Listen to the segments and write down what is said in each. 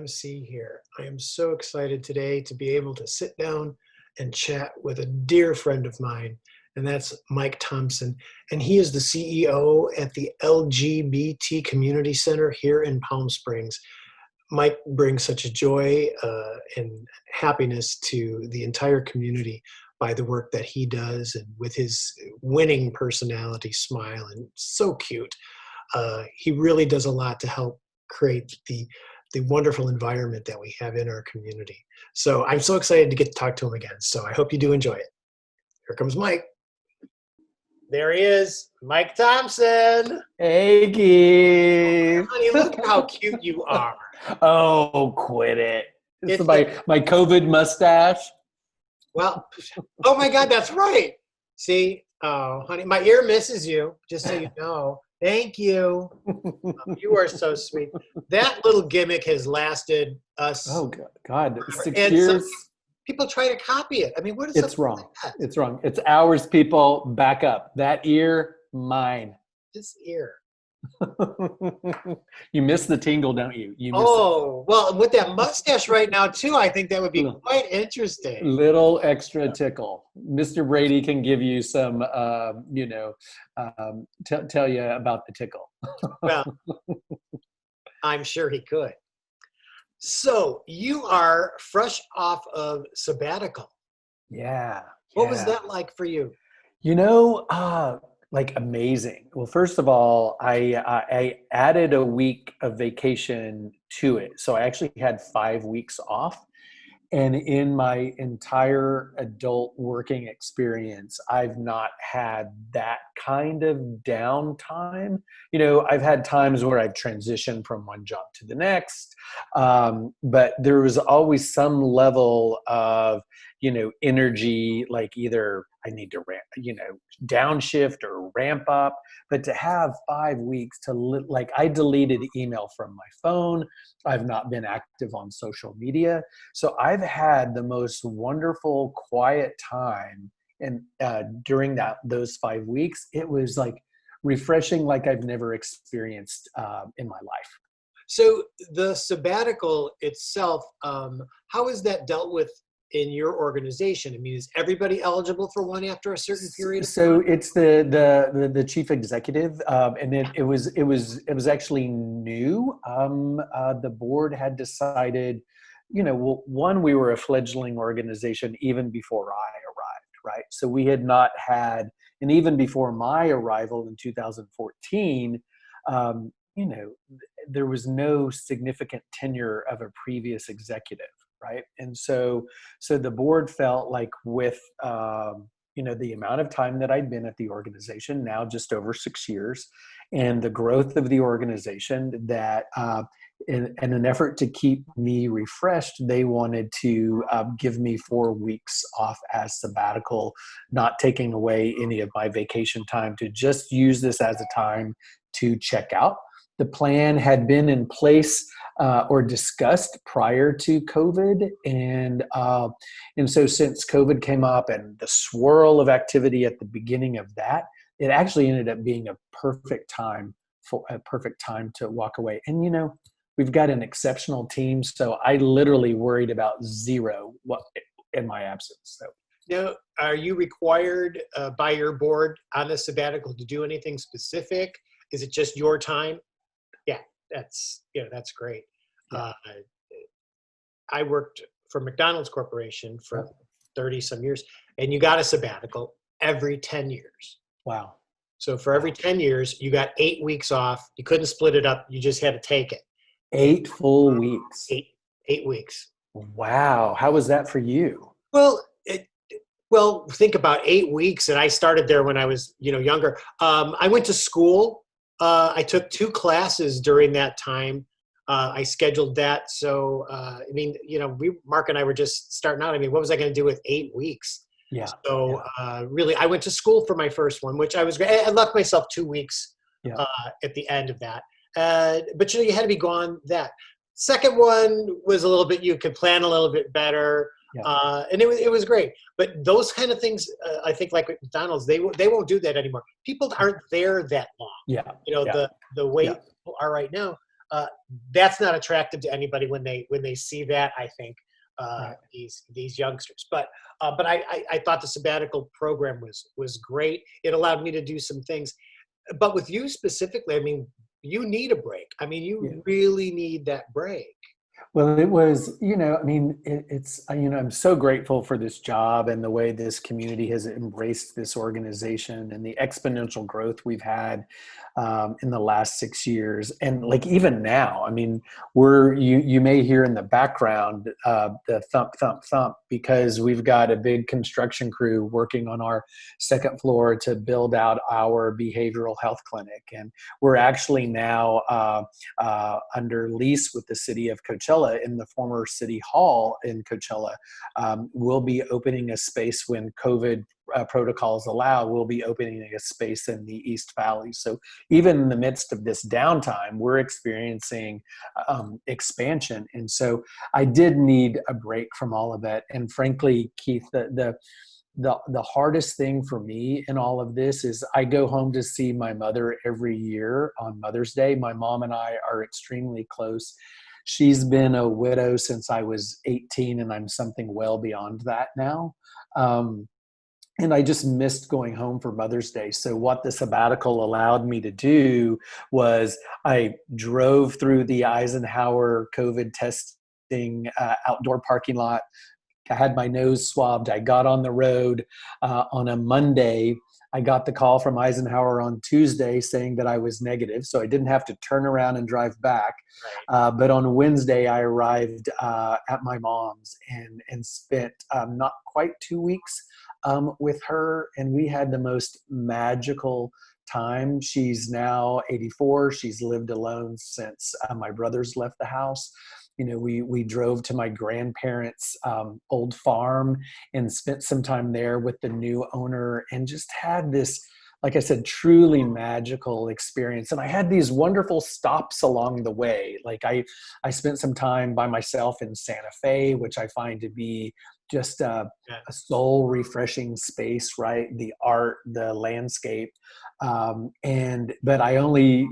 KMC here. I am so excited today to be able to sit down and chat with a dear friend of mine, and that's Mike Thompson. And he is the CEO at the LGBT Community Center here in Palm Springs. Mike brings such a joy and happiness to the entire community by the work that he does, and with his winning personality, smile, and so cute. He really does a lot to help create the wonderful environment that we have in our community. So I'm so excited to get to talk to him again. So I hope you do enjoy it. Here comes Mike. There he is, Mike Thompson. Hey, Keith. Honey, look how cute you are. Oh, quit it. It's It's my COVID mustache. Well, oh my God, that's right. See, oh, honey, my ear misses you, just so you know. Thank you. You are so sweet. That little gimmick has lasted us. Oh, God. 6 and years. People try to copy it. I mean, what is It's wrong. Like that? It's wrong. It's ours, people. Back up. That ear, mine. This ear. You miss the tingle, don't you? You miss it. Well, with that mustache right now, too, I think that would be quite interesting. Little extra tickle. Mr. Brady can give you some, tell you about the tickle. Well, I'm sure he could. So you are fresh off of sabbatical. Yeah. What was that like for you? Like amazing. Well, first of all, I added a week of vacation to it. So I actually had 5 weeks off. And in my entire adult working experience, I've not had that kind of downtime. I've had times where I've transitioned from one job to the next, but there was always some level of, energy, like either I need to downshift or ramp up, but to have 5 weeks I deleted email from my phone. I've not been active on social media. So I've had the most wonderful quiet time. And during those 5 weeks, it was like refreshing, like I've never experienced in my life. So the sabbatical itself, how is that dealt with in your organization? I mean, is everybody eligible for one after a certain period? So it's the chief executive, and it was actually new. The board had decided, one, we were a fledgling organization even before I arrived, right? So we had not had, and even before my arrival in 2014, there was no significant tenure of a previous executive. Right. And so the board felt like with, the amount of time that I'd been at the organization, now just over 6 years, and the growth of the organization, that in an effort to keep me refreshed, they wanted to give me 4 weeks off as sabbatical, not taking away any of my vacation time, to just use this as a time to check out. The plan had been in place or discussed prior to COVID. And so since COVID came up and the swirl of activity at the beginning of that, it actually ended up being a perfect time to walk away. And, we've got an exceptional team. So I literally worried about zero in my absence. So. Now, are you required by your board on the sabbatical to do anything specific? Is it just your time? Yeah, that's great. Yeah. I worked for McDonald's Corporation for 30 some years, and you got a sabbatical every 10 years. Wow. So for every 10 years, you got 8 weeks off. You couldn't split it up. You just had to take it. 8 full weeks. 8 weeks. Wow. How was that for you? Well, think about 8 weeks, and I started there when I was, younger. I went to school. I took 2 classes during that time. I scheduled that. So, Mark and I were just starting out. I mean, what was I going to do with 8 weeks? Yeah. So really, I went to school for my first one, which I was great. I left myself 2 weeks at the end of that. But, you had to be gone that. Second one was a little bit, you could plan a little bit better. Yeah. And it was great. But those kind of things, I think, like with McDonald's, they won't do that anymore. People aren't there that long. Yeah. The way people are right now. uh, that's not attractive to anybody when they see that, I think, Right. these youngsters. But I thought the sabbatical program was great. It allowed me to do some things. But with you specifically, I mean, you need a break. I mean, Yeah. you really need that break. Well, it was, I mean, I'm so grateful for this job and the way this community has embraced this organization and the exponential growth we've had in the last 6 years. And like even now, I mean, you may hear in the background the thump, thump, thump, because we've got a big construction crew working on our second floor to build out our behavioral health clinic. And we're actually now under lease with the city of Coachella in the former city hall in Coachella. We'll be opening a space when COVID protocols allow. We'll be opening a space in the East Valley. So even in the midst of this downtime, we're experiencing expansion. And so I did need a break from all of that. And frankly, Keith, the hardest thing for me in all of this is I go home to see my mother every year on Mother's Day. My mom and I are extremely close. She's been a widow since I was 18, and I'm something well beyond that now. And I just missed going home for Mother's Day. So what the sabbatical allowed me to do was I drove through the Eisenhower COVID testing outdoor parking lot. I had my nose swabbed. I got on the road on a Monday. I got the call from Eisenhower on Tuesday saying that I was negative, so I didn't have to turn around and drive back. Right. But on Wednesday, I arrived at my mom's and spent not quite 2 weeks with her, and we had the most magical time. She's now 84. She's lived alone since my brothers left the house. We drove to my grandparents' old farm and spent some time there with the new owner and just had this, like I said, truly magical experience. And I had these wonderful stops along the way. Like I spent some time by myself in Santa Fe, which I find to be just a soul refreshing space, right? The art, the landscape. But I only,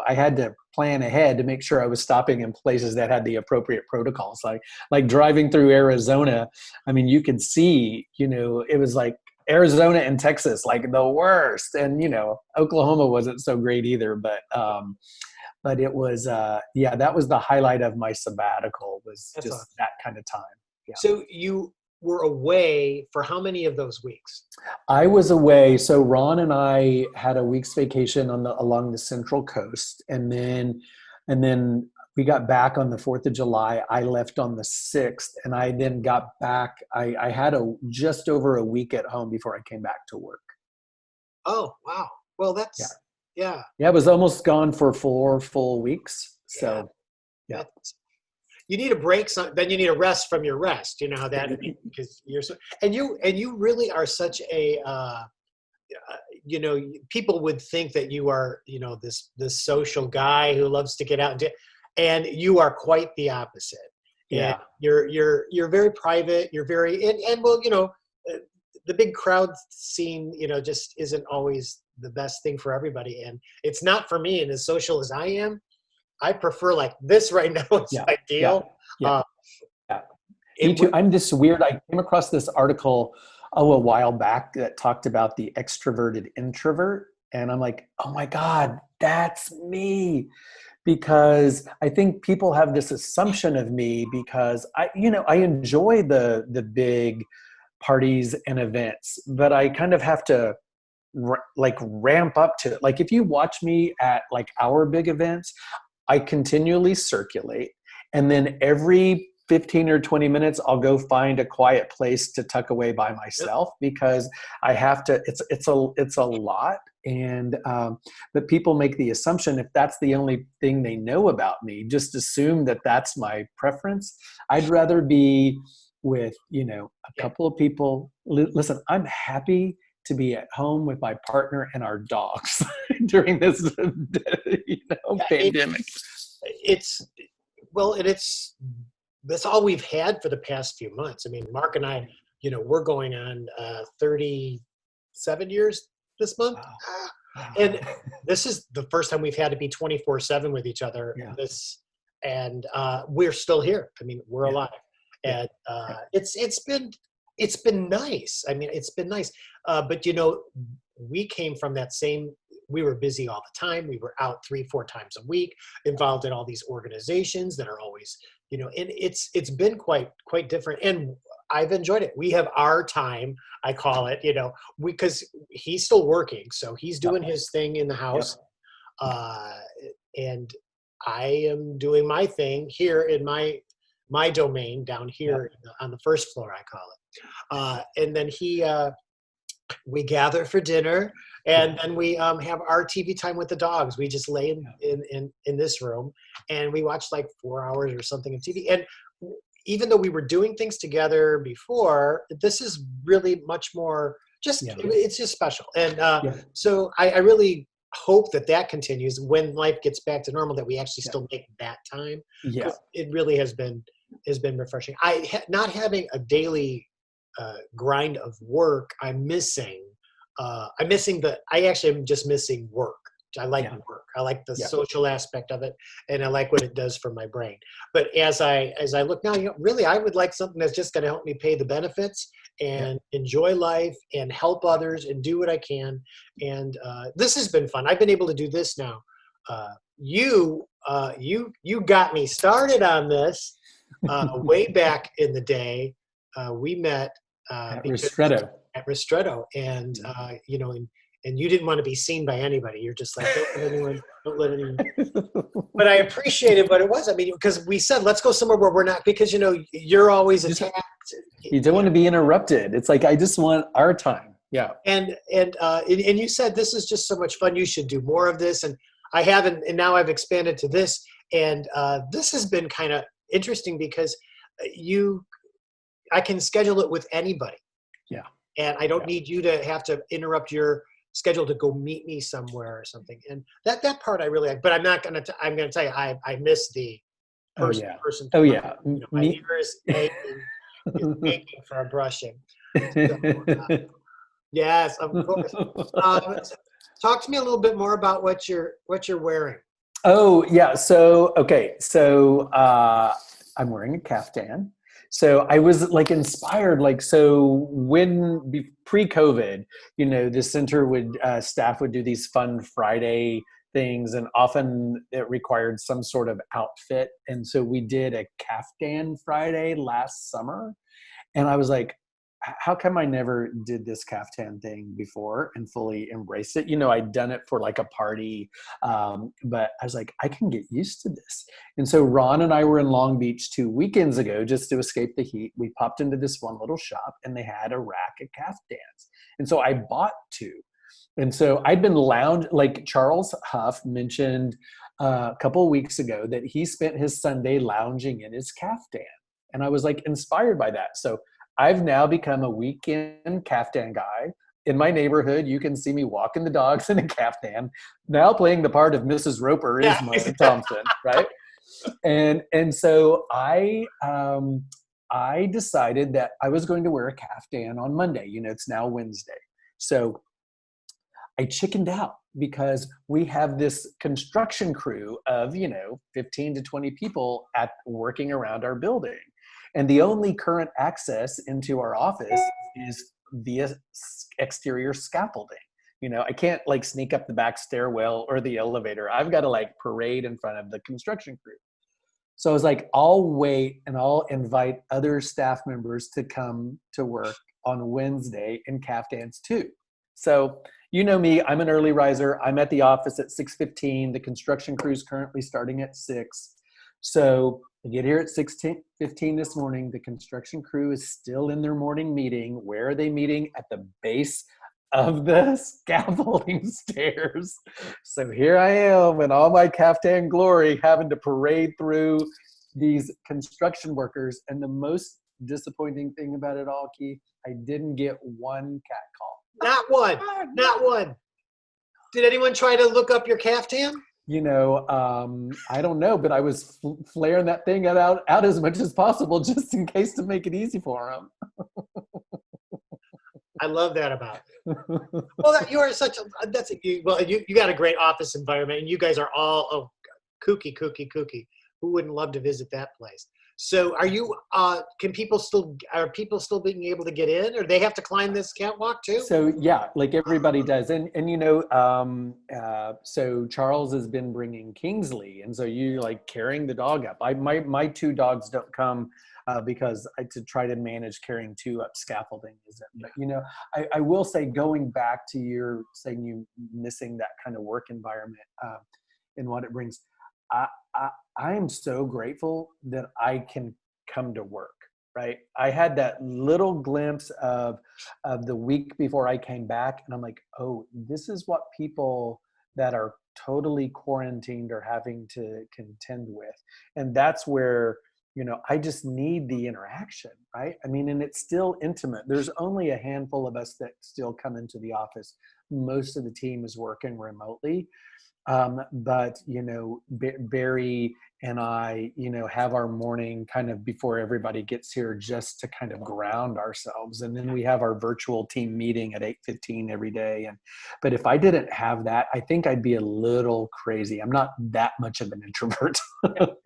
I had to plan ahead to make sure I was stopping in places that had the appropriate protocols. Like driving through Arizona, I mean, you could see, it was like Arizona and Texas, like the worst. And, Oklahoma wasn't so great either, but it was, that was the highlight of my sabbatical, was That's just awesome. that kind of time. Yeah. So you were away for how many of those weeks? I was away. So Ron and I had a week's vacation along the Central Coast, and then we got back on the 4th of July. I left on the 6th, and I then got back. I had just over a week at home before I came back to work. Oh, wow. Well, Yeah. yeah. Yeah, I was almost gone for 4 full weeks. So, yeah. You need a break, then you need a rest from your rest. You know how that, because you're so, and you really are such a, people would think that you are, this social guy who loves to get out and you are quite the opposite. And Yeah. you're very private. You're very, and well, the big crowd scene, just isn't always the best thing for everybody. And it's not for me. And as social as I am, I prefer like this right now is Yeah. ideal. Yeah. Yeah. Me too. I'm this weird. I came across this article a while back that talked about the extroverted introvert. And I'm like, oh my God, that's me. Because I think people have this assumption of me because I enjoy the big parties and events, but I kind of have to ramp up to it. Like if you watch me at like our big events, I continually circulate, and then every 15 or 20 minutes I'll go find a quiet place to tuck away by myself because I have to. It's a lot. And but people make the assumption if that's the only thing they know about me, just assume that that's my preference. I'd rather be with a couple of people. Listen, I'm happy to be at home with my partner and our dogs during this pandemic. That's all we've had for the past few months. I mean, Mark and I, we're going on 37 years this month. Wow. And this is the first time we've had to be 24/7 with each other. Yeah. And we're still here. I mean, we're Yeah. alive, and it's been nice. I mean, it's been nice. But we came from that same. We were busy all the time. We were out 3-4 times a week, involved in all these organizations that are always, and it's been quite different. And I've enjoyed it. We have our time, I call it, because he's still working, so he's doing his thing in the house, and I am doing my thing here in my domain down here on the first floor, I call it. And then we gather for dinner, and then we have our TV time with the dogs. We just lay in this room, and we watch like 4 hours or something of TV. And even though we were doing things together before, this is really much more it's just special. And so I really hope that continues when life gets back to normal, that we actually still make that time. Yeah. It really has been refreshing. Not having a daily grind of work, I'm missing. I actually am just missing work. I like work. I like the social aspect of it, and I like what it does for my brain. But as I look now, really, I would like something that's just going to help me pay the benefits and enjoy life and help others and do what I can. And this has been fun. I've been able to do this now. You got me started on this way back in the day. We met at Ristretto. At Ristretto, and and you didn't want to be seen by anybody. You're just like, don't let anyone. But I appreciated what it was. I mean, because we said, let's go somewhere where we're not, because you're always attacked. You don't want to be interrupted. It's like, I just want our time. Yeah. And you said, this is just so much fun. You should do more of this. And I haven't, and now I've expanded to this. And this has been kind of interesting because I can schedule it with anybody. Yeah. And I don't need you to have to interrupt your schedule to go meet me somewhere or something. And that part I really like, but I'm going to tell you, I miss the person. Oh yeah. My ear is aching for a brushing. So, yes, of course. Talk to me a little bit more about what you're wearing. Oh yeah. So, okay. So, I'm wearing a caftan. So I was like inspired, so when pre-COVID, the center staff would do these fun Friday things, and often it required some sort of outfit. And so we did a caftan Friday last summer, and I was like, how come I never did this caftan thing before and fully embraced it? I'd done it for like a party, but I was like, I can get used to this. And so Ron and I were in Long Beach 2 weekends ago just to escape the heat. We popped into this one little shop, and they had a rack of caftans. And so I bought 2. And so I'd been like Charles Huff mentioned a couple of weeks ago that he spent his Sunday lounging in his caftan. And I was like inspired by that. So I've now become a weekend caftan guy. In my neighborhood, you can see me walking the dogs in a caftan. Now playing the part of Mrs. Roper is Mike Thompson, right? And so I decided that I was going to wear a caftan on Monday. It's now Wednesday. So I chickened out because we have this construction crew of, 15 to 20 people working around our building. And the only current access into our office is via exterior scaffolding. I can't sneak up the back stairwell or the elevator. I've got to parade in front of the construction crew. So I was like, I'll wait and I'll invite other staff members to come to work on Wednesday in caftans too. So me, I'm an early riser. I'm at the office at 6:15. The construction crew is currently starting at 6. So I get here at 6:15 this morning. The construction crew is still in their morning meeting. Where are they meeting? At the base of the scaffolding stairs. So here I am in all my caftan glory, having to parade through these construction workers. And the most disappointing thing about it all, Keith, I didn't get one cat call. Not one. Not one. Did anyone try to look up your caftan? I don't know, but I was flaring that thing out as much as possible just in case to make it easy for them. I love that about it. Well, you are such a you got a great office environment, and you guys are all kooky. Who wouldn't love to visit that place? So, are you? Are people still being able to get in, or they have to climb this catwalk too? So yeah, like everybody does, and you know, so Charles has been bringing Kingsley, and so you like carrying the dog up. My two dogs don't come because to try to manage carrying two up scaffolding isn't. But you know, I will say, going back to your saying you missing that kind of work environment and what it brings, I I am so grateful that I can come to work. Right. I had that little glimpse of the week before I came back, and I'm like, oh, this is what people that are totally quarantined are having to contend with. And that's where, you know, I just need the interaction, right? I mean, and it's still intimate. There's only a handful of us that still come into the office. Most of the team is working remotely. But, you know, Barry and I, you know, have our morning kind of before everybody gets here just to kind of ground ourselves. And then we have our virtual team meeting at 8:15 every day. But if I didn't have that, I think I'd be a little crazy. I'm not that much of an introvert.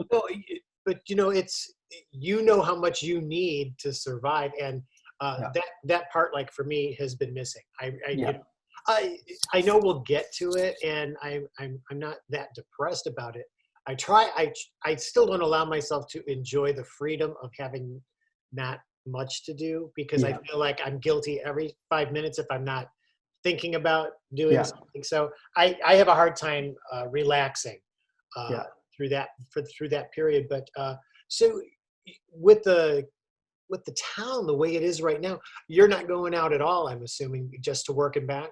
Well, but you know, you know how much you need to survive, and that part, like for me, has been missing. You know, I know we'll get to it, and I'm not that depressed about it. I still don't allow myself to enjoy the freedom of having not much to do, because I feel like I'm guilty every 5 minutes if I'm not thinking about doing something. So I have a hard time relaxing through that period. But so with the town the way it is right now, you're not going out at all, I'm assuming, just to work and back.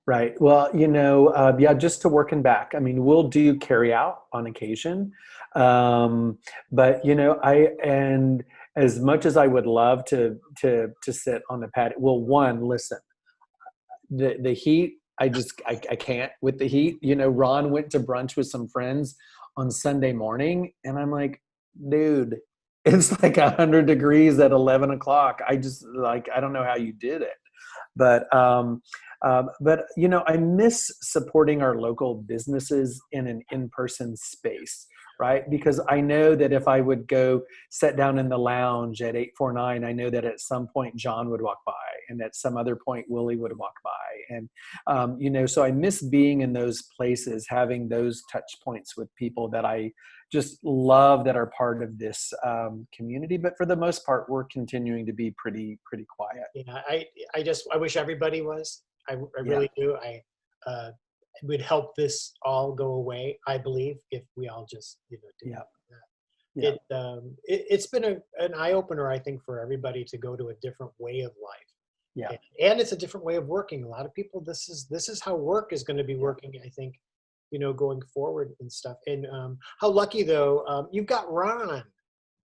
Right. Well, you know, just to working back. I mean, we'll do carry out on occasion. But, you know, and as much as I would love to sit on the patio, well, one, listen, the heat, I can't with the heat. You know, Ron went to brunch with some friends on Sunday morning, and I'm like, dude, it's like 100 degrees at 11 o'clock. I don't know how you did it. But you know, I miss supporting our local businesses in an in-person space, right? Because I know that if I would go sit down in the lounge at 849, I know that at some point John would walk by, and at some other point Willie would walk by. And, you know, so I miss being in those places, having those touch points with people that I just love that are part of this community. But for the most part, we're continuing to be pretty quiet. Yeah, I wish everybody was. I really do. It would help this all go away, I believe, if we all just, you know, did that. It's been an eye opener, I think, for everybody to go to a different way of life. Yeah, and it's a different way of working. A lot of people, this is how work is going to be working, I think, you know, going forward and stuff. And how lucky though, you've got Ron.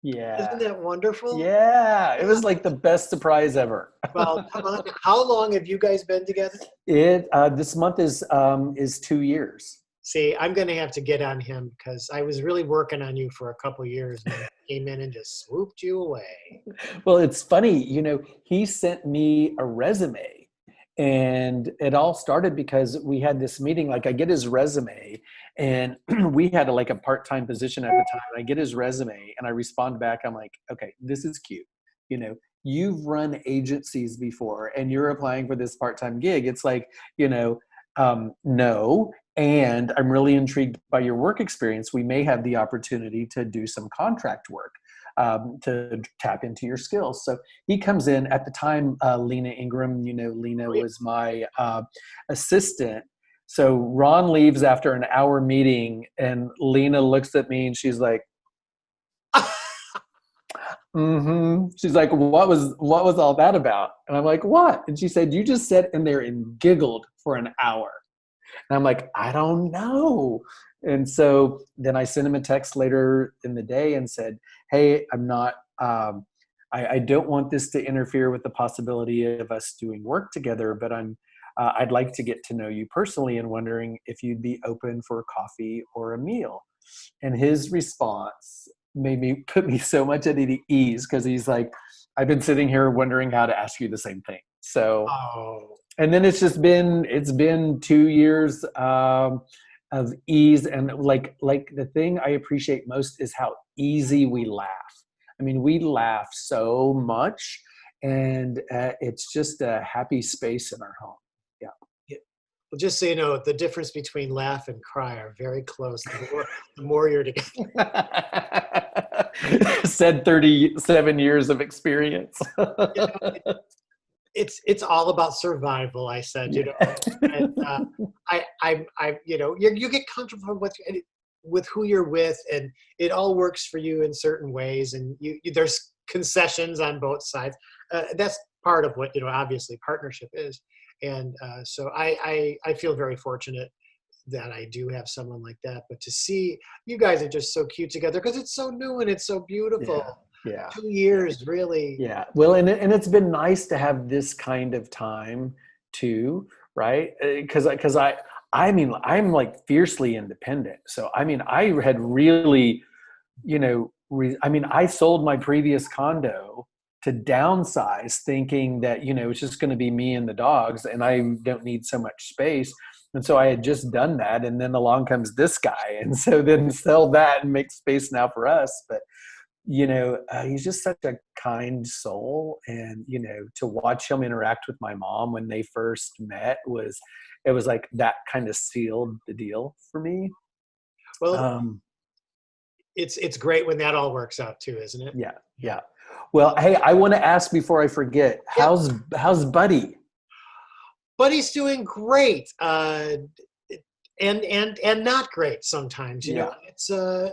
Yeah. Isn't that wonderful? Yeah. It was like the best surprise ever. Well, come on. How long have you guys been together? This month is 2 years. See, I'm going to have to get on him, because I was really working on you for a couple of years, and he came in and just swooped you away. Well, it's funny, you know, he sent me a resume, and it all started because we had this meeting. Like, I get his resume, and we had a part-time position at the time. I get his resume and I respond back. I'm like, okay, this is cute. You know, you've run agencies before and you're applying for this part-time gig. It's like, you know, no. And I'm really intrigued by your work experience. We may have the opportunity to do some contract work to tap into your skills. So he comes in at the time, Lena Ingram, you know, Lena was my assistant. So Ron leaves after an hour meeting, and Lena looks at me and she's like, she's like, what was all that about? And I'm like, what? And she said, you just sat in there and giggled for an hour. And I'm like, I don't know. And so then I sent him a text later in the day and said, hey, I'm not, I don't want this to interfere with the possibility of us doing work together, but I'd like to get to know you personally, and wondering if you'd be open for coffee or a meal. And his response put me so much at ease, because he's like, I've been sitting here wondering how to ask you the same thing. So, Oh, and then it's been 2 years of ease, and like the thing I appreciate most is how easy we laugh. I mean, we laugh so much, and it's just a happy space in our home. Yeah. yeah. Well, just so you know, the difference between laugh and cry are very close. The more you're together. Said 37 years of experience. You know, it's all about survival. I said, you know, and you know, you get comfortable with who you're with, and it all works for you in certain ways, and there's concessions on both sides. That's part of what, you know, obviously partnership is, and so I feel very fortunate that I do have someone like that. But to see you guys are just so cute together because it's so new and it's so beautiful. Yeah. Yeah. 2 years, really. Yeah. Well, and it's been nice to have this kind of time too, right? Because I mean, I'm like fiercely independent. So I mean, I had really, you know, I mean, I sold my previous condo to downsize, thinking that, you know, it's just going to be me and the dogs, and I don't need so much space. And so I had just done that, and then along comes this guy, and so then sell that and make space now for us. But you know, he's just such a kind soul, and you know, to watch him interact with my mom when they first met it was like that kind of sealed the deal for me. Well, Um, it's great when that all works out too, isn't it? yeah, yeah. Well, hey, I want to ask before I forget, Yeah. how's Buddy? But he's doing great, and not great sometimes. You know, Yeah, it's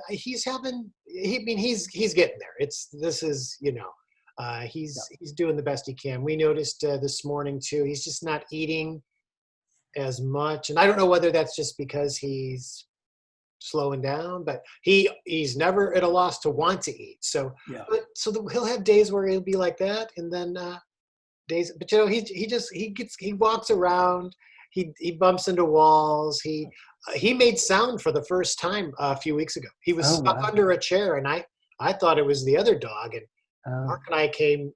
he's having. I mean, he's getting there. This is, you know, yeah, he's doing the best he can. We noticed this morning too. He's just not eating as much, and I don't know whether that's just because he's slowing down, but he's never at a loss to want to eat. So, yeah, he'll have days where he'll be like that, and then days. But you know, he walks around. He bumps into walls. He made sound for the first time a few weeks ago. He was oh stuck wow, under a chair, and I thought it was the other dog. And oh Mark and I came.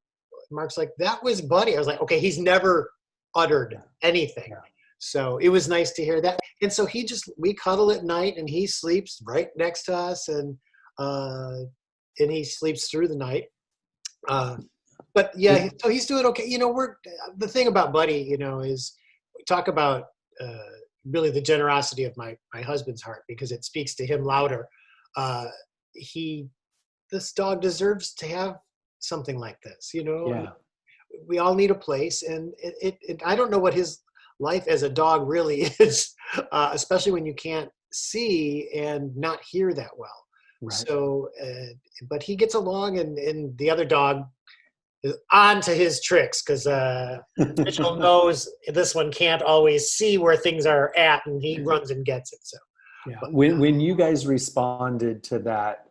Mark's like, that was Buddy. I was like, okay, he's never uttered yeah, anything. yeah, So it was nice to hear that. And so we cuddle at night, and he sleeps right next to us, uh, and he sleeps through the night. Uh, but yeah, so he's doing okay. You know, the thing about Buddy, you know, is we talk about really the generosity of my husband's heart, because it speaks to him louder. Uh, he this dog deserves to have something like this. You know, yeah, we all need a place, and I don't know what his life as a dog really is, especially when you can't see and not hear that well. right. So, but he gets along, and the other dog is on to his tricks, because Mitchell knows this one can't always see where things are at, and he runs and gets it. So, Yeah. but When you guys responded to that,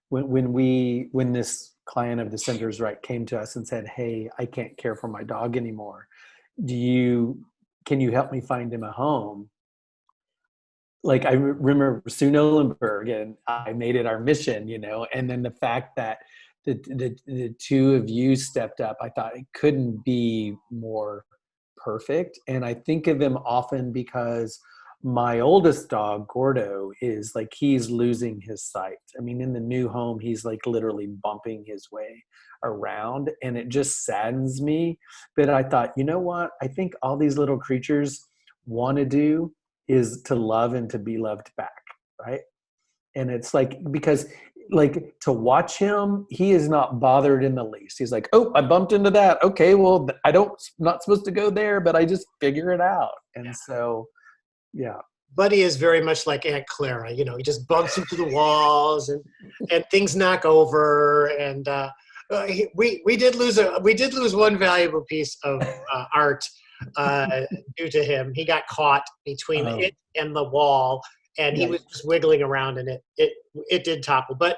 when this client of the Centers Right came to us and said, "Hey, I can't care for my dog anymore. Can you help me find him a home?" Like I remember Sue Nolenberg, and I made it our mission, you know, and then the fact that the two of you stepped up, I thought it couldn't be more perfect. And I think of him often because my oldest dog, Gordo, is like, he's losing his sight. I mean, in the new home, he's like literally bumping his way around, and it just saddens me. But I thought, you know what? I think all these little creatures want to do is to love and to be loved back, right? And it's like, because like to watch him, he is not bothered in the least. He's like, oh, I bumped into that. Okay, well, I don't, not supposed to go there, but I just figure it out. And so, yeah, Buddy is very much like Aunt Clara. You know, he just bumps into the walls, and things knock over. And we did lose one valuable piece of art due to him. He got caught between oh, it and the wall, and he yeah, was just wiggling around, and it did topple. But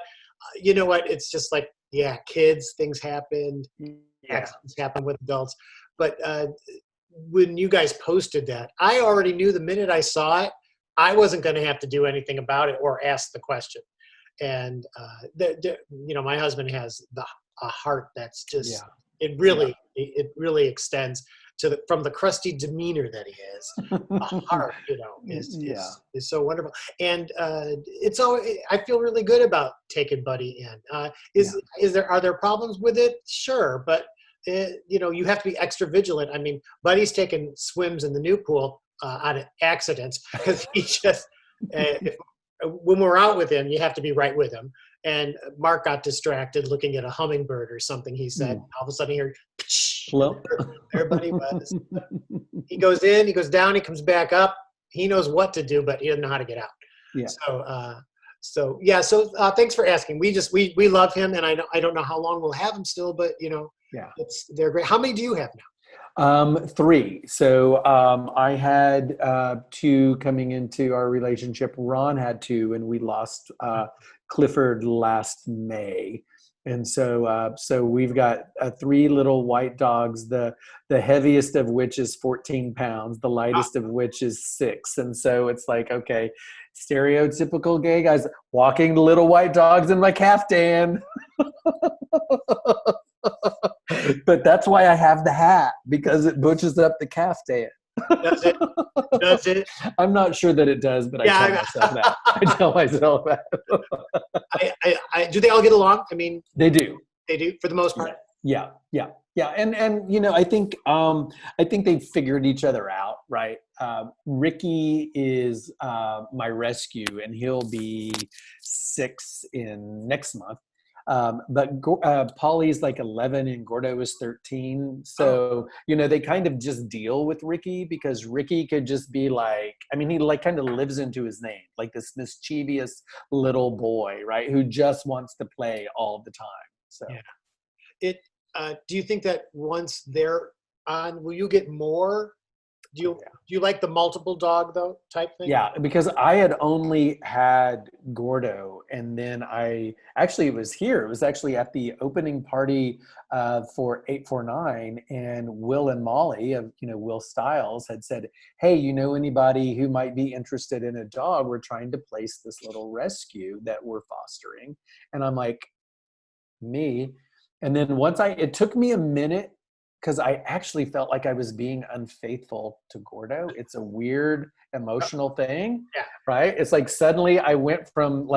you know what? It's just like, yeah, kids, things happened, yeah, accidents happen with adults. But when you guys posted that, I already knew the minute I saw it, I wasn't going to have to do anything about it or ask the question. And you know, my husband has a heart that's just, yeah, it yeah, really extends. from the crusty demeanor that he is, a heart, Yeah. is so wonderful. And it's all, I feel really good about taking Buddy in. Are there problems with it? Sure, but you have to be extra vigilant. I mean, Buddy's taken swims in the new pool out of accidents because he just when we're out with him, you have to be right with him. And Mark got distracted looking at a hummingbird or something. He said, all of a sudden, here, everybody was. He goes in, he goes down, he comes back up. He knows what to do, but he doesn't know how to get out. Yeah. So thanks for asking. We love him, and I don't know how long we'll have him still, but they're great. How many do you have now? 3. So I had 2 coming into our relationship. Ron had 2, and we lost Clifford last May. And so we've got 3 little white dogs, the heaviest of which is 14 pounds, the lightest of which is 6. And so it's like, okay, stereotypical gay guys walking the little white dogs in my caftan. But that's why I have the hat, because it butches up the caftan. Does it? I'm not sure that it does, but I tell myself that. I tell myself that. Do they all get along? I mean, they do. They do for the most part. Yeah. And I think they've figured each other out, right? Ricky is my rescue, and he'll be 6 in next month. But Polly's like 11 and Gordo is 13. So, they kind of just deal with Ricky, because Ricky could just be like, I mean, he like kind of lives into his name, like this mischievous little boy, right? Who just wants to play all the time. So do you think that once they're on, will you get more? Do you like the multiple dog though type thing? Yeah, because I had only had Gordo, and then it was actually at the opening party for 849, and Will and Molly of Will Stiles had said, hey, anybody who might be interested in a dog? We're trying to place this little rescue that we're fostering. And I'm like, me? And then it took me a minute, because I actually felt like I was being unfaithful to Gordo. It's a weird emotional thing, right? It's like suddenly I went from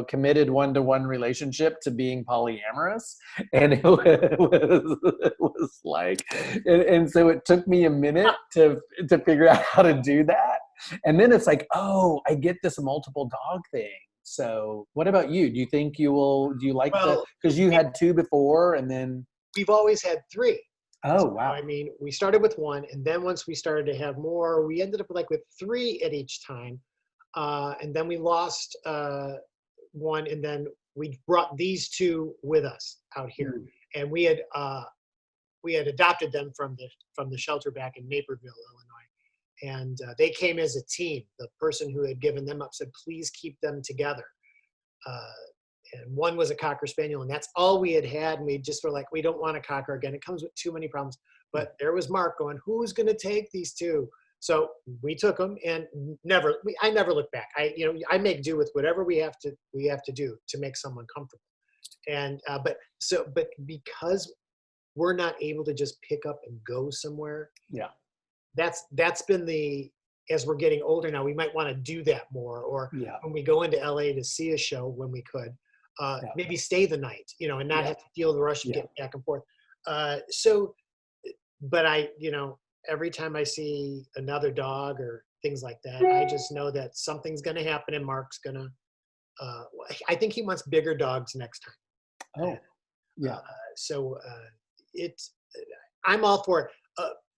committed one-to-one relationship to being polyamorous. And it was like, and so it took me a minute to figure out how to do that. And then it's like, oh, I get this multiple dog thing. So what about you? Do you think do you like because you had 2 before, and then? We've always had 3. Oh, wow. I mean, we started with 1, and then once we started to have more, we ended up with 3 at each time. And then we lost 1, and then we brought these 2 with us out here. And we had adopted them from the shelter back in Naperville, Illinois. And they came as a team. The person who had given them up said, please keep them together. And 1 was a Cocker Spaniel, and that's all we had. And we just were like, we don't want a Cocker again. It comes with too many problems. But there was Mark going, who's going to take these 2? So we took them, and I never look back. I make do with whatever we have to do to make someone comfortable. And but because we're not able to just pick up and go somewhere. Yeah. That's been as we're getting older now, we might want to do that more. Or when we go into LA to see a show, when we could. Maybe stay the night, and not have to feel the rush of getting back and forth. But every time I see another dog or things like that, I just know that something's going to happen, and Mark's going to, I think he wants bigger dogs next time. Oh, yeah. I'm all for it.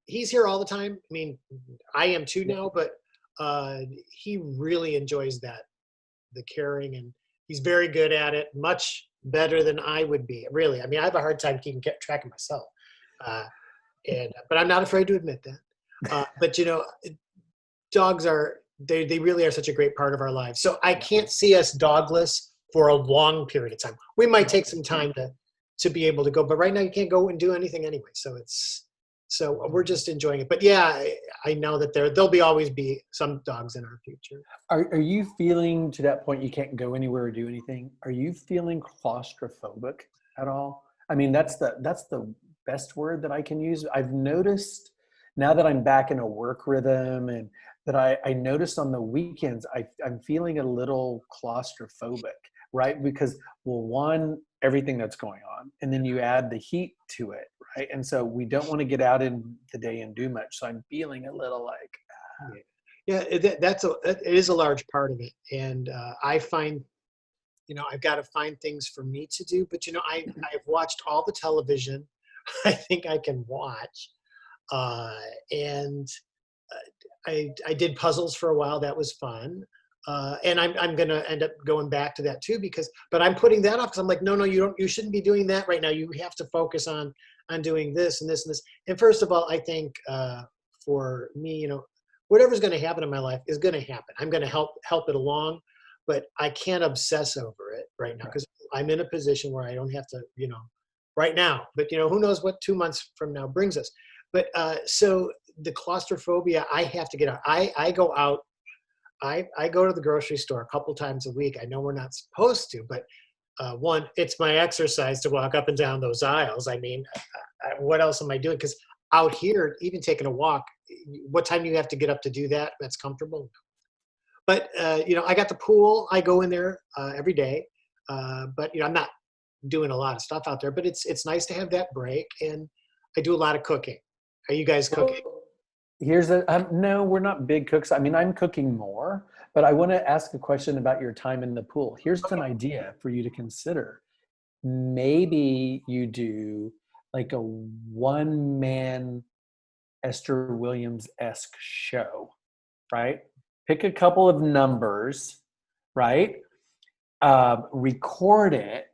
He's here all the time. I mean, I am too now, but he really enjoys the caring, and he's very good at it, much better than I would be. Really, I mean, I have a hard time keeping track of myself, but I'm not afraid to admit that. But dogs they really are such a great part of our lives. So I can't see us dogless for a long period of time. We might take some time to be able to go, but right now you can't go and do anything anyway. So we're just enjoying it. But yeah, I know that there'll always be some dogs in our future. Are you feeling, to that point, you can't go anywhere or do anything? Are you feeling claustrophobic at all? I mean, that's the best word that I can use. I've noticed now that I'm back in a work rhythm, and that I noticed on the weekends, I'm feeling a little claustrophobic, right? Because, well, one, everything that's going on, and then you add the heat to it, right? And so we don't want to get out in the day and do much. So I'm feeling a little like, Yeah, it is a large part of it. And I find, I've got to find things for me to do. But, I've watched all the television I think I can watch. And I did puzzles for a while. That was fun. And I'm going to end up going back to that too, but I'm putting that off because I'm like, no, you shouldn't be doing that right now. You have to focus on doing this and this and this. And first of all, I think for me, whatever's going to happen in my life is going to happen. I'm going to help it along, but I can't obsess over it right now because I'm in a position where I don't have to, right now, but who knows what 2 months from now brings us. But so the claustrophobia, I have to get out. I go out. I go to the grocery store a couple times a week. I know we're not supposed to, but one, it's my exercise to walk up and down those aisles. I mean, what else am I doing? Because out here, even taking a walk, what time do you have to get up to do that? That's comfortable. But, I got the pool. I go in there every day. But, I'm not doing a lot of stuff out there. But it's nice to have that break. And I do a lot of cooking. Are you guys cooking? No, we're not big cooks. I mean, I'm cooking more, but I want to ask a question about your time in the pool. Here's an idea for you to consider. Maybe you do like a one-man Esther Williams-esque show, right? Pick a couple of numbers, right? Record it,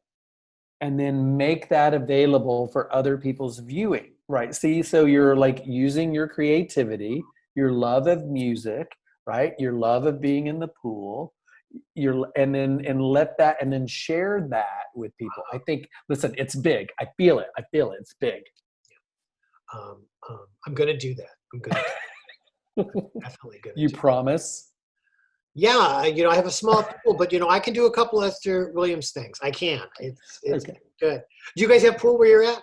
and then make that available for other people's viewing. Right. See, so you're like using your creativity, your love of music, right? Your love of being in the pool, and then share that with people. I think, listen, it's big. I feel it. It's big. I'm going to do that. I'm definitely going to. You promise? Yeah. I have a small pool, but I can do a couple Esther Williams things. I can. It's okay. Good. Do you guys have pool where you're at?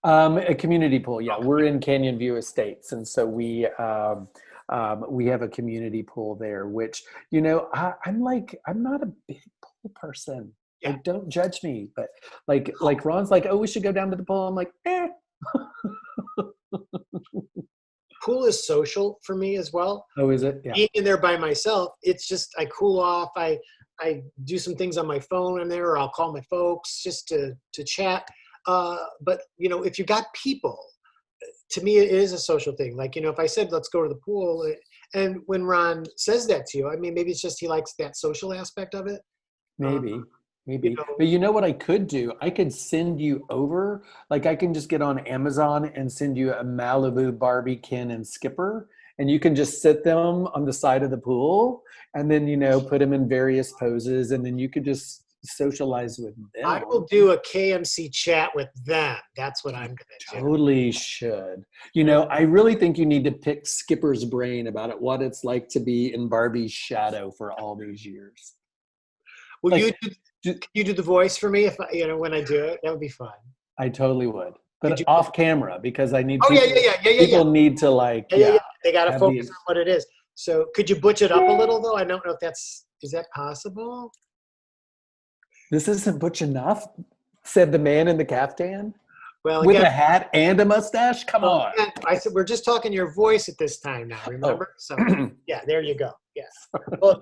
A community pool. Yeah, we're in Canyon View Estates, and so we have a community pool there. Which I'm not a big pool person. Yeah. Like, don't judge me, but like Ron's like, oh, we should go down to the pool. I'm like, eh. Pool is social for me as well. Oh, is it? Yeah. Being in there by myself, it's just I cool off. I do some things on my phone in there, or I'll call my folks just to chat. But if you got people, to me, it is a social thing. Like, if I said, let's go to the pool, and when Ron says that to you, I mean, maybe it's just he likes that social aspect of it. Maybe. But what I could do? I could send you over, like I can just get on Amazon and send you a Malibu Barbie Ken and Skipper, and you can just sit them on the side of the pool, and then, put them in various poses, and then you could just socialize with them. I will do a KMC chat with them. That's what I'm going to do. Totally should. I really think you need to pick Skipper's brain about it, what it's like to be in Barbie's shadow for all these years. Will can you do the voice for me when I do it? That would be fun. I totally would. But off camera, because I need people need to They got to focus on what it is. So could you butch it up a little though? I don't know if is that possible? This isn't butch enough, said the man in the caftan. Well, with a hat and a mustache? Come on. Again, I said, we're just talking your voice at this time now, remember? So yeah, there you go. Yes. Well,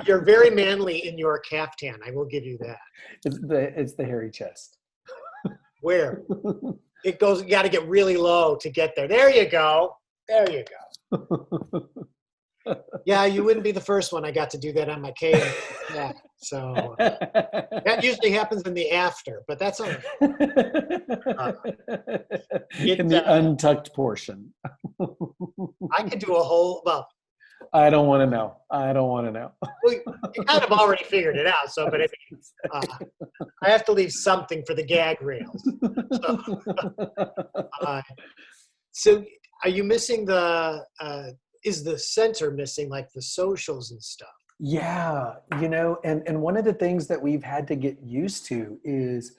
you're very manly in your caftan. I will give you that. It's the hairy chest. Where? It goes, you got to get really low to get there. There you go. Yeah, you wouldn't be the first one I got to do that on my cave. Yeah, so that usually happens in the after, but that's all right. In the untucked portion. I could do a whole, I don't want to know. Well, you kind of already figured it out, but I have to leave something for the gag reels. So are you missing is the center missing, like the socials and stuff? Yeah, and one of the things that we've had to get used to is,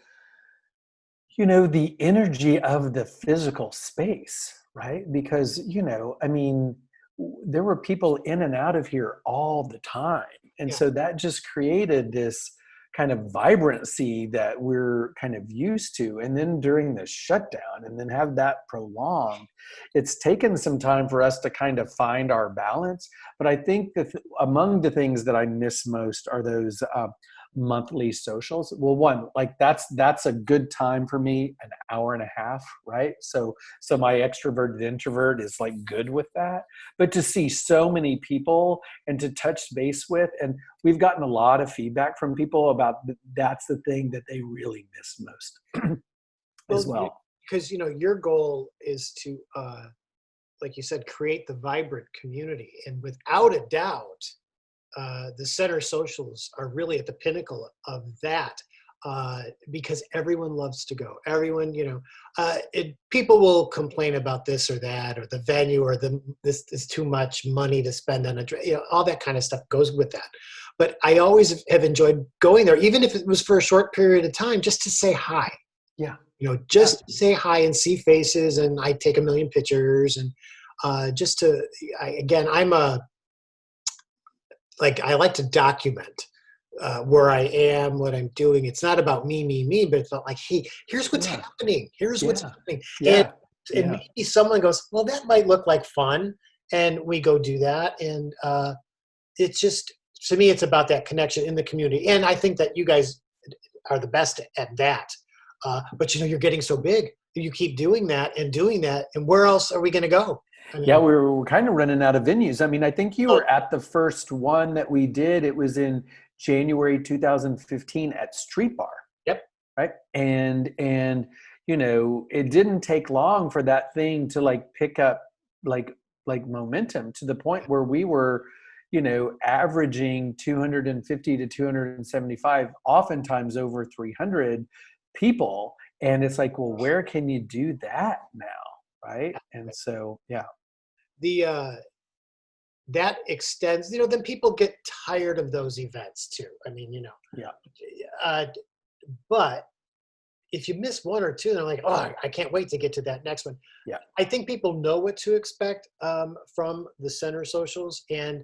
the energy of the physical space, right? Because, I mean, there were people in and out of here all the time. And Yeah. so that just created this kind of vibrancy that we're kind of used to. And then during the shutdown, and then have that prolonged, it's taken some time for us to kind of find our balance. But I think that among the things that I miss most are those monthly socials. Well, one, like that's a good time for me, an hour and a half, right? So my extroverted introvert is like good with that. But to see so many people and to touch base with, and we've gotten a lot of feedback from people about that's the thing that they really miss most as well. Because your goal is to, like you said, create the vibrant community, and without a doubt, the center socials are really at the pinnacle of that, because everyone loves to go. Everyone, people will complain about this or that, or the venue, or this is too much money to spend on all that kind of stuff goes with that. But I always have enjoyed going there, even if it was for a short period of time, just to say hi. Yeah. Just say hi and see faces, and I take a million pictures, and just to, I'm I like to document where I am, what I'm doing. It's not about me, but it's about like, hey, here's what's happening. Here's what's happening. And maybe someone goes, well, that might look like fun. And we go do that. And it's just, to me, it's about that connection in the community. And I think that you guys are the best at that. But you're getting so big. You keep doing that. And where else are we going to go? We're kind of running out of venues. I mean, I think you were at the first one that we did. It was in January 2015 at Street Bar. Yep. Right. And it didn't take long for that thing to pick up like momentum to the point where we were, averaging 250 to 275, oftentimes over 300 people. And it's like, well, where can you do that now? Right. And so, that extends, then people get tired of those events too. I mean, but if you miss one or two, they're like, oh, I can't wait to get to that next one. Yeah. I think people know what to expect from the center socials, and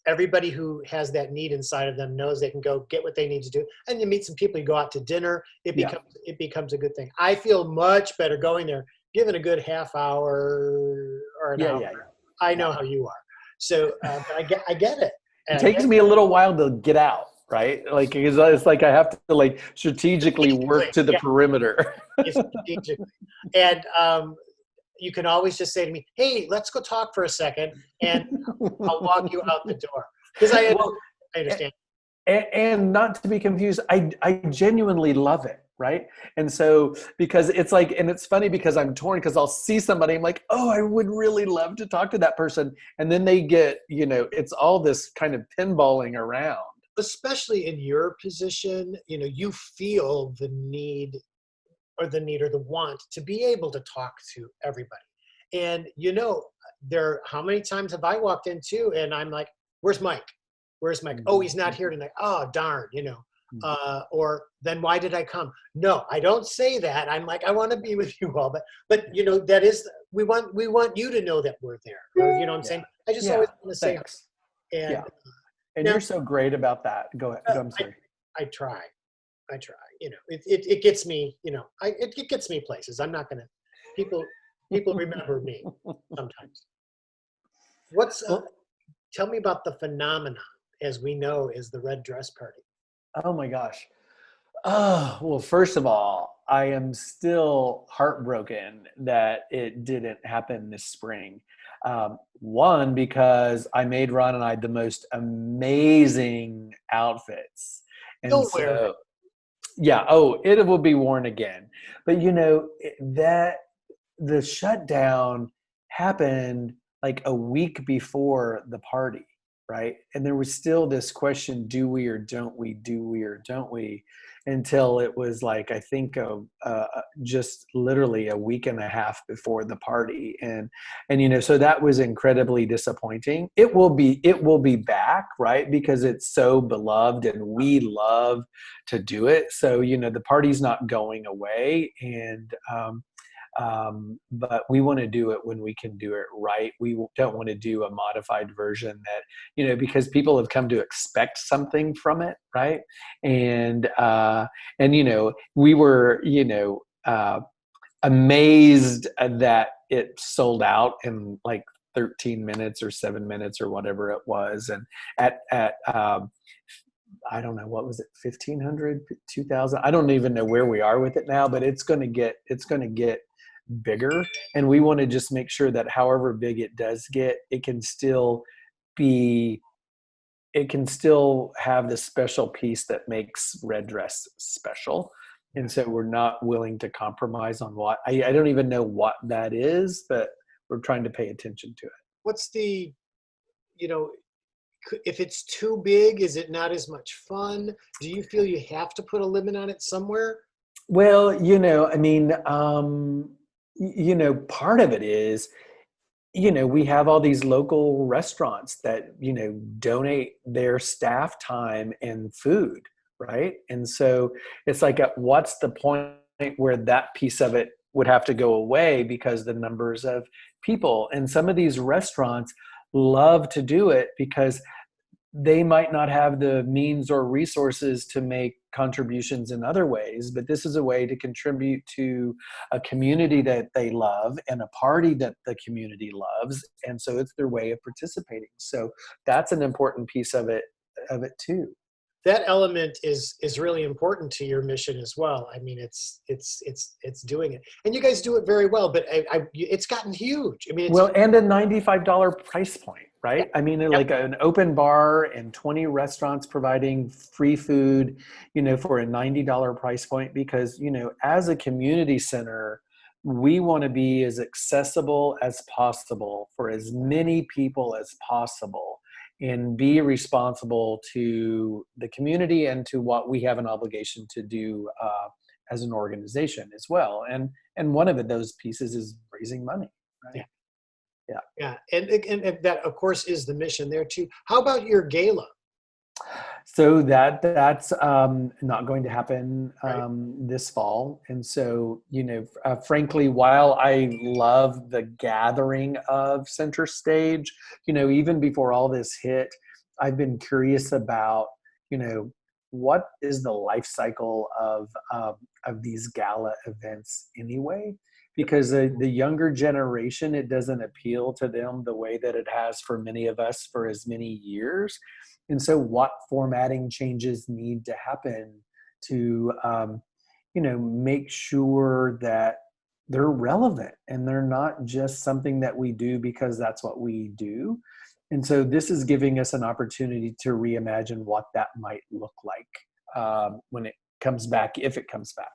everybody who has that need inside of them knows they can go get what they need to do. And you meet some people, you go out to dinner, it becomes a good thing. I feel much better going there, given a good half hour or an hour. I know how you are. So but I get it. It takes me a little while to get out, right? It's like I have to strategically work to the perimeter. Strategically. And you can always just say to me, hey, let's go talk for a second, and I'll walk you out the door. Because I understand. And not to be confused, I genuinely love it. Right. And so, because it's and it's funny because I'm torn, because I'll see somebody, I'm like, oh, I would really love to talk to that person. And then they get, it's all this kind of pinballing around. Especially in your position, you feel the need or the want to be able to talk to everybody. And, how many times have I walked into and I'm like, where's Mike? Where's Mike? Oh, he's not here tonight. Oh, darn, or then why did I come? No, I don't say that. I'm like, I want to be with you all, but that is, we want you to know that we're there. Or, what I'm saying? I just always want to say, and now, you're so great about that. Go ahead. I'm sorry. I try. It gets me, it gets me places. I'm not going to, people remember me sometimes. Tell me about the phenomenon, as we know, is the red dress party. Oh my gosh. Well, first of all, I am still heartbroken that it didn't happen this spring. One, because I made Ron and I the most amazing outfits. And it will be worn again. But that the shutdown happened a week before the party. Right. And there was still this question, do we or don't we, until it was I think just literally a week and a half before the party. And so that was incredibly disappointing. It will be back, right? Because it's so beloved and we love to do it. So, the party's not going away. And But we want to do it when we can do it right. We don't want to do a modified version that, because people have come to expect something from it, right? And we were, amazed that it sold out in like 13 minutes or 7 minutes or whatever it was. And at I don't know, what was it, 1,500, 2,000? I don't even know where we are with it now, but it's going to get bigger. And we want to just make sure that however big it does get, it can still have the special piece that makes Red Dress special. And so we're not willing to compromise on what, I don't even know what that is, but we're trying to pay attention to it. What's the, if it's too big, is it not as much fun? Do you feel you have to put a limit on it somewhere? Well, part of it is, we have all these local restaurants that, donate their staff time and food, right? And so it's like, what's the point where that piece of it would have to go away because the numbers of people, and some of these restaurants love to do it because they might not have the means or resources to make contributions in other ways, but this is a way to contribute to a community that they love and a party that the community loves. And so it's their way of participating. So that's an important piece of it too. That element is really important to your mission as well. I mean, it's doing it, and you guys do it very well. But it's gotten huge. I mean, and a $95 price point, right? Yeah. I mean, like an open bar and 20 restaurants providing free food, for a $90 price point. Because as a community center, we want to be as accessible as possible for as many people as possible, and be responsible to the community and to what we have an obligation to do as an organization as well. And one of those pieces is raising money, right? Yeah. And that, of course, is the mission there too. How about your gala? So that's not going to happen Right. this fall. And so, frankly, while I love the gathering of Center Stage, even before all this hit, I've been curious about, what is the life cycle of these gala events anyway? Because the younger generation, it doesn't appeal to them the way that it has for many of us for as many years. And so what formatting changes need to happen to, make sure that they're relevant and they're not just something that we do because that's what we do. And so this is giving us an opportunity to reimagine what that might look like when it comes back, if it comes back.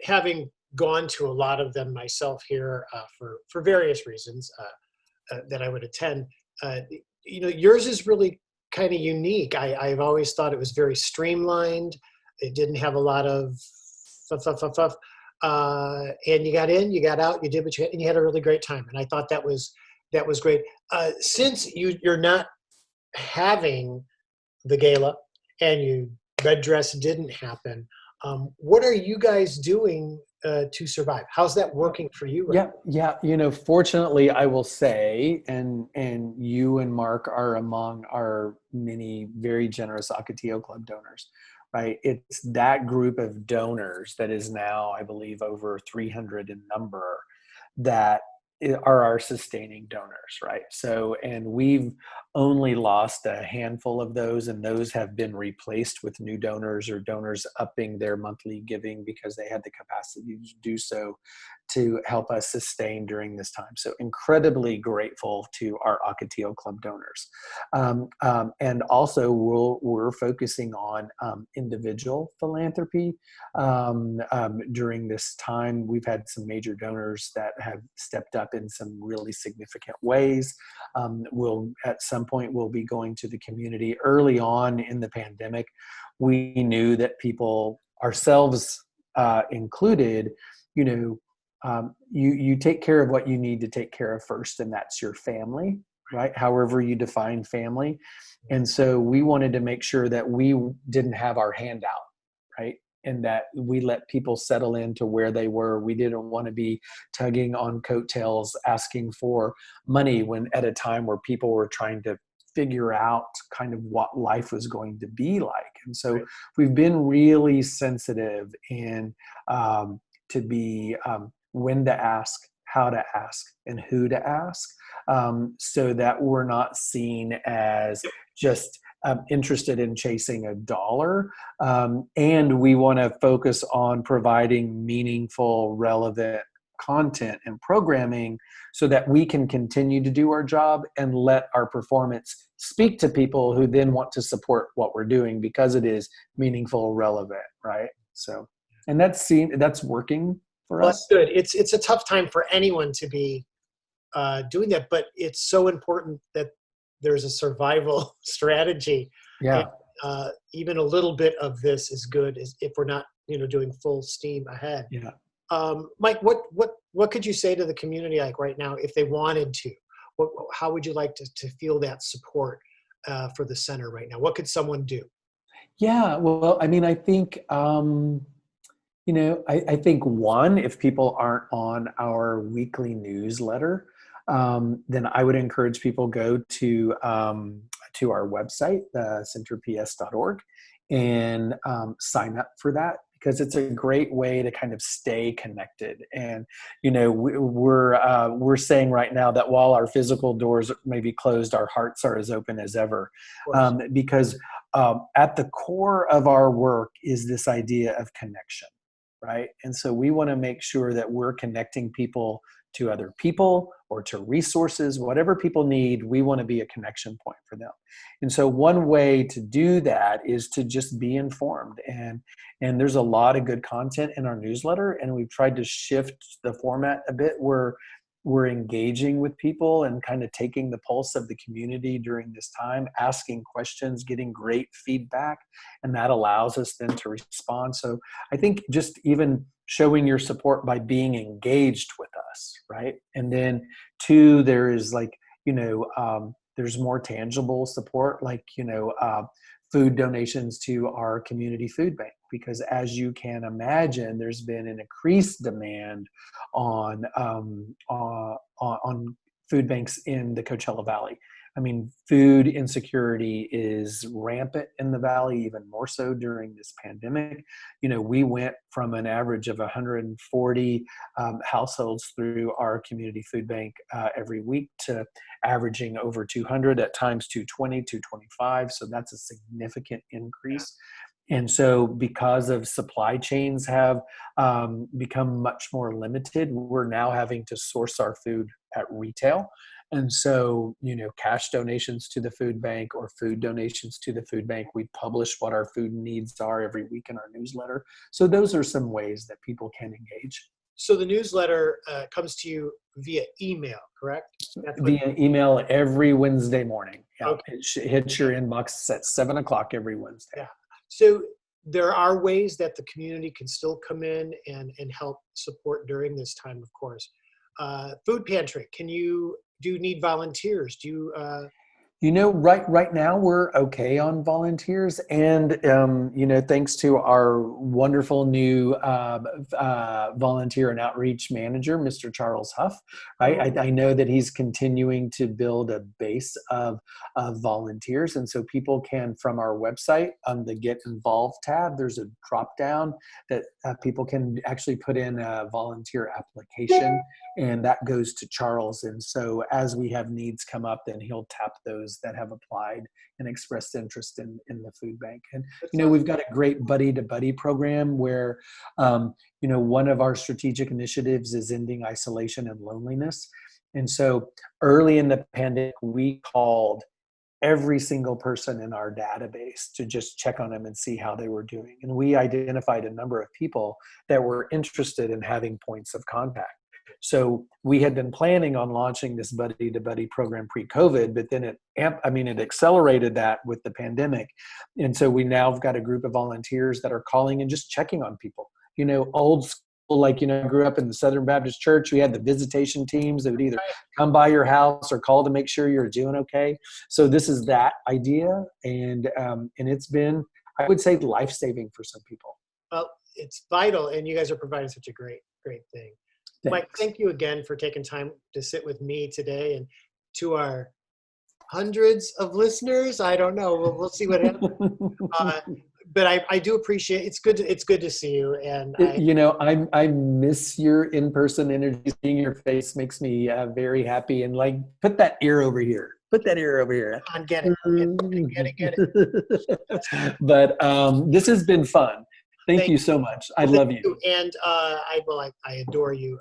Having gone to a lot of them myself here for various reasons that I would attend, yours is really kind of unique. I've always thought it was very streamlined. It didn't have a lot of fuff. And you got in, you got out, you did what you had, and you had a really great time. And I thought that was great. Since you're not having the gala and Red Dress didn't happen, what are you guys doing to survive? How's that working for you? Right? Yeah. Fortunately, I will say, and you and Mark are among our many very generous Ocotillo Club donors, right? It's that group of donors that is now, I believe, over 300 in number that are our sustaining donors, right? So, and we've only lost a handful of those, and those have been replaced with new donors or donors upping their monthly giving because they had the capacity to do so to help us sustain during this time. So incredibly grateful to our Ocotillo Club donors. And also we're focusing on individual philanthropy. During this time, we've had some major donors that have stepped up in some really significant ways. At some point, we'll be going to the community. Early on in the pandemic, we knew that people, ourselves included, you take care of what you need to take care of first, and that's your family, right? However you define family. And so we wanted to make sure that we didn't have our hand out, right? and that we let people settle into where they were. We didn't want to be tugging on coattails, asking for money when at a time where people were trying to figure out kind of what life was going to be like. And so we've been really sensitive in to be when to ask, how to ask, and who to ask, so that we're not seen as just interested in chasing a dollar. And we want to focus on providing meaningful, relevant content and programming so that we can continue to do our job and let our performance speak to people who then want to support what we're doing because it is meaningful, relevant, right? So, and that's working for Well, us. that's good. It's a tough time for anyone to be doing that, but it's so important that there's a survival strategy. Yeah. And, even a little bit of this is good as if we're not, doing full steam ahead. Yeah. Mike, what could you say to the community like right now if they wanted to? How would you like to feel that support for the center right now? What could someone do? Yeah. Well, I mean, I think, I think one, if people aren't on our weekly newsletter, then I would encourage people go to our website, centerps.org, and sign up for that, because it's a great way to kind of stay connected. And we're saying right now that while our physical doors may be closed, our hearts are as open as ever, because at the core of our work is this idea of connection, right? And so we want to make sure that we're connecting people to other people or to resources, whatever people need. We want to be a connection point for them. And so one way to do that is to just be informed. And there's a lot of good content in our newsletter, and we've tried to shift the format a bit where we're engaging with people and kind of taking the pulse of the community during this time, asking questions, getting great feedback, and that allows us then to respond. So I think just even showing your support by being engaged with us, right? And then two, there is there's more tangible support, like, food donations to our community food bank, because as you can imagine, there's been an increased demand on food banks in the Coachella Valley. I mean, food insecurity is rampant in the Valley, even more so during this pandemic. We went from an average of 140 households through our community food bank every week to averaging over 200, at times 220, 225. So that's a significant increase. And so because of supply chains have become much more limited, we're now having to source our food at retail. And so, cash donations to the food bank or food donations to the food bank, we publish what our food needs are every week in our newsletter. So those are some ways that people can engage. So the newsletter comes to you via email, correct? Via email every Wednesday morning. Yeah. Okay. It hits your inbox at 7:00 every Wednesday. Yeah. So there are ways that the community can still come in and help support during this time, of course. Food pantry, do you need volunteers? Do you Right now we're okay on volunteers, and thanks to our wonderful new volunteer and outreach manager, Mr. Charles Huff. Right, I know that he's continuing to build a base of volunteers, and so people can, from our website on the Get Involved tab, there's a drop down that people can actually put in a volunteer application, and that goes to Charles. And so as we have needs come up, then he'll tap those that have applied and expressed interest in the food bank. And we've got a great buddy to buddy program where one of our strategic initiatives is ending isolation and loneliness. And so early in the pandemic, we called every single person in our database to just check on them and see how they were doing. And we identified a number of people that were interested in having points of contact. So we had been planning on launching this buddy to buddy program pre-COVID, but then it accelerated that with the pandemic. And so we now have got a group of volunteers that are calling and just checking on people. Old school, I grew up in the Southern Baptist Church. We had the visitation teams that would either come by your house or call to make sure you're doing okay. So this is that idea. And it's been, I would say, life-saving for some people. Well, it's vital, and you guys are providing such a great thing. Mike, Thanks. thank you again for taking time to sit with me today, and to our hundreds of listeners. I don't know. We'll see what happens. But I do appreciate. It's good to see you, and I miss your in-person energy. Seeing your face makes me very happy. And like, put that ear over here. Put that ear over here. get it. Get it. But this has been fun. Thank you you. so much. I love you. And I adore you.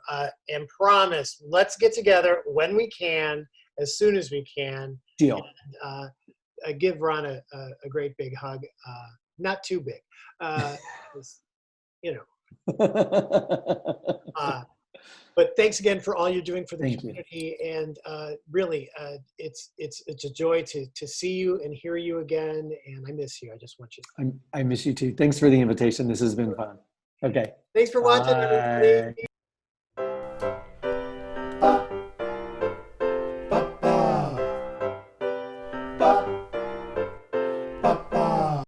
And promise, let's get together when we can, as soon as we can. Deal. And, give Ron a great big hug. Not too big, but thanks again for all you're doing for the community. And really, it's a joy to see you and hear you again. And I miss you. I just want you. I miss you too. Thanks for the invitation. This has been fun. Okay. Thanks for watching, everybody. Ba, ba.